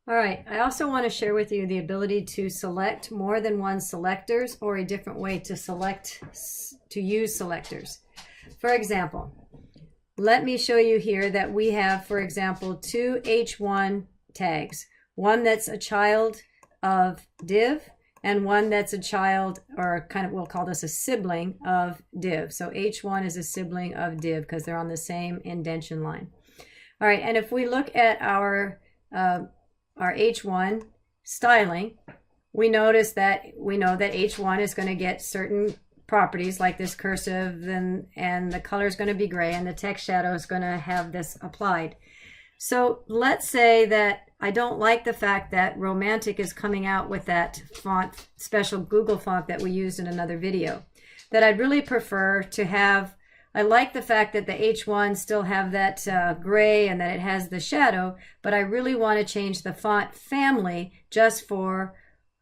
All right, I also want to share with you the ability to select more than one selectors or a different way to use selectors. For example, let me show you here that we have, for example, two H1 tags. One that's a child of div and one that's a child, or kind of, we'll call this a sibling of div. So H1 is a sibling of div because they're on the same indentation line. All right, and if we look at our H1 styling, we know that H1 is going to get certain properties like this cursive, and the color is going to be gray, and the text shadow is going to have this applied. So let's say that I don't like the fact that Romantic is coming out with that font, special Google font that we used in another video. That I'd really prefer to have, I like the fact that the H1 still have that gray and that it has the shadow, but I really want to change the font family just for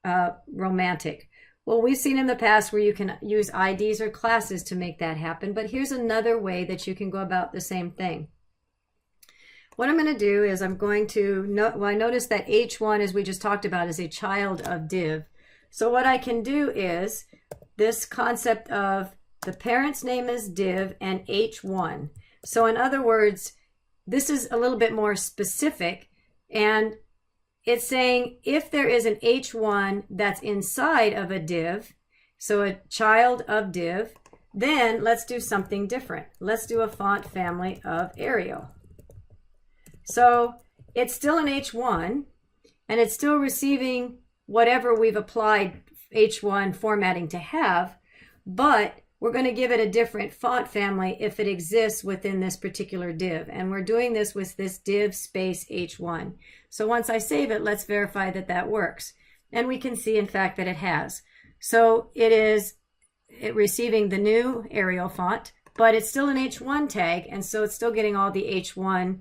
Romantic. Well, we've seen in the past where you can use IDs or classes to make that happen, but here's another way that you can go about the same thing. What I'm going to do is I'm going to, I notice that H1, as we just talked about, is a child of div. So what I can do is this concept of the parent's name is div and H1. So in other words, this is a little bit more specific, and it's saying if there is an H1 that's inside of a div, so a child of div, then let's do something different. Let's do a font family of Arial. So it's still an H1, and it's still receiving whatever we've applied H1 formatting to have, but we're going to give it a different font family if it exists within this particular div. And we're doing this with this div space H1. So once I save it, let's verify that that works. And we can see, in fact, that it has. So it receiving the new Arial font, but it's still an H1 tag, and so it's still getting all the H1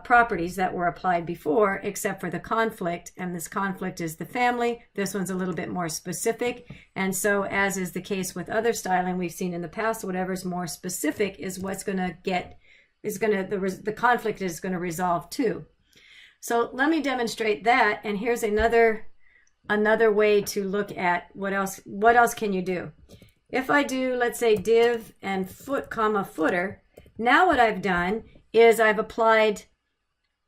properties that were applied before, except for the conflict, and this conflict is the family. This one's a little bit more specific, and so as is the case with other styling we've seen in the past, whatever's more specific is what's going to get, the conflict is going to resolve too. So let me demonstrate that, and here's another way to look at what else can you do. If I do, let's say, div and footer, now what I've done is I've applied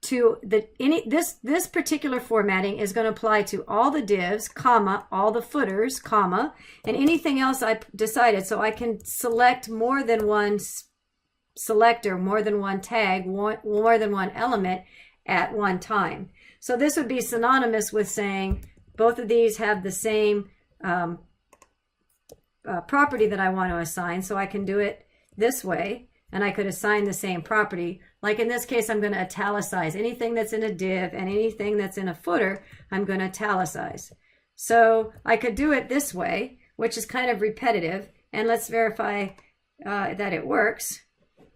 to this particular formatting is going to apply to all the divs, comma, all the footers, comma, and anything else I decided. So I can select more than one selector, more than one tag, more than one element at one time. So this would be synonymous with saying both of these have the same property that I want to assign, so I can do it this way, and I could assign the same property. Like in this case, I'm going to italicize anything that's in a div, and anything that's in a footer, I'm going to italicize. So I could do it this way, which is kind of repetitive, and let's verify that it works.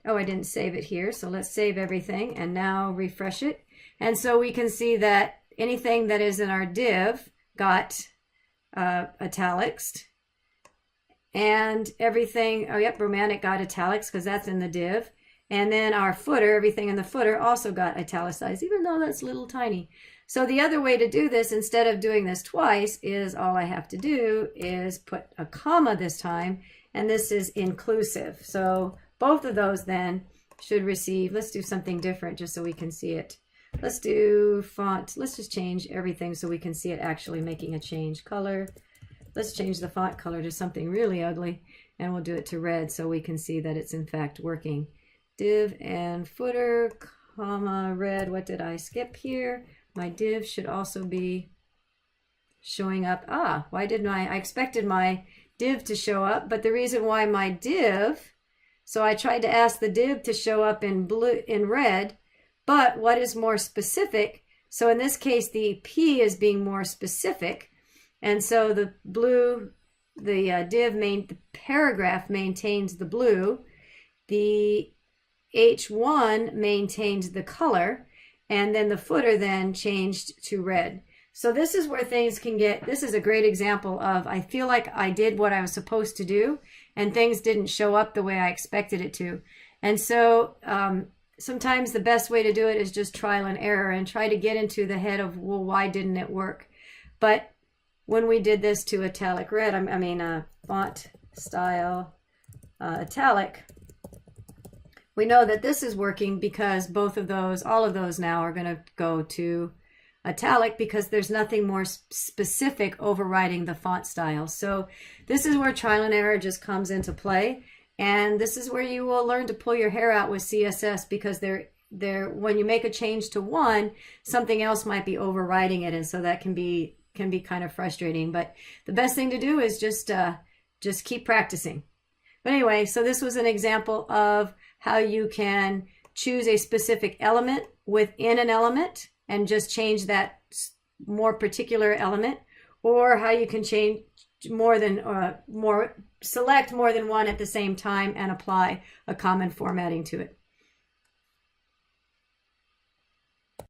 Oh, I didn't save it here, so let's save everything and now refresh it. And so we can see that anything that is in our div got italics. And everything, oh yep, Romantic got italics because that's in the div. And then our footer, everything in the footer also got italicized, even though that's little tiny. So the other way to do this, instead of doing this twice, is all I have to do is put a comma this time, and this is inclusive. So both of those then should receive, let's do something different just so we can see it. Let's do font, let's just change everything so we can see it actually making a change. Color. Let's change the font color to something really ugly, and we'll do it to red so we can see that it's in fact working. Div and footer, comma, red. What did I skip here? My div should also be showing up. Ah, why didn't I expected my div to show up, but the reason why my div, so I tried to ask the div to show up in blue, in red, but what is more specific? So in this case, the P is being more specific. And so the blue, the the paragraph maintains the blue, the H1 maintained the color, and then the footer then changed to red. So this is where things can get, this is a great example of, I feel like I did what I was supposed to do, and things didn't show up the way I expected it to. And so sometimes the best way to do it is just trial and error and try to get into the head of, well, why didn't it work? But when we did this to italic red, font style italic, we know that this is working because both of those, all of those now are going to go to italic because there's nothing more specific overriding the font style. So this is where trial and error just comes into play. And this is where you will learn to pull your hair out with CSS, because when you make a change to one, something else might be overriding it. And so that can be kind of frustrating. But the best thing to do is just keep practicing. But anyway, so this was an example of how you can choose a specific element within an element and just change that more particular element, or how you can change select more than one at the same time and apply a common formatting to it.